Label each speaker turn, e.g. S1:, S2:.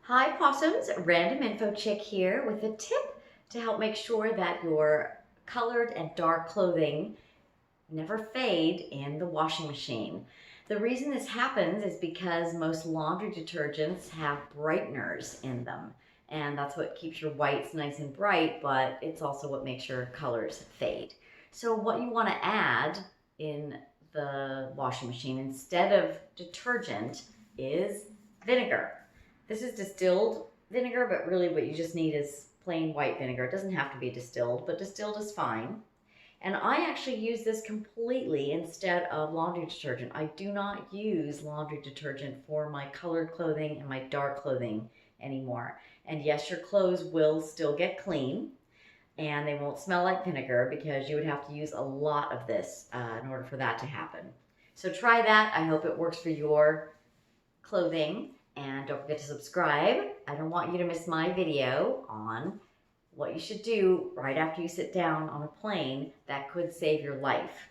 S1: Hi Possums, Random Info Chick here with a tip to help make sure that your colored and dark clothing never fade in the washing machine. The reason this happens is because most laundry detergents have brighteners in them, and that's what keeps your whites nice and bright, but it's also what makes your colors fade. So what you want to add in the washing machine instead of detergent is vinegar. This is distilled vinegar, but really what you just need is plain white vinegar. It doesn't have to be distilled, but distilled is fine. And I actually use this completely instead of laundry detergent. I do not use laundry detergent for my colored clothing and my dark clothing anymore. And yes, your clothes will still get clean and they won't smell like vinegar because you would have to use a lot of this in order for that to happen. So try that. I hope it works for your clothing. And don't forget to subscribe. I don't want you to miss my video on what you should do right after you sit down on a plane that could save your life.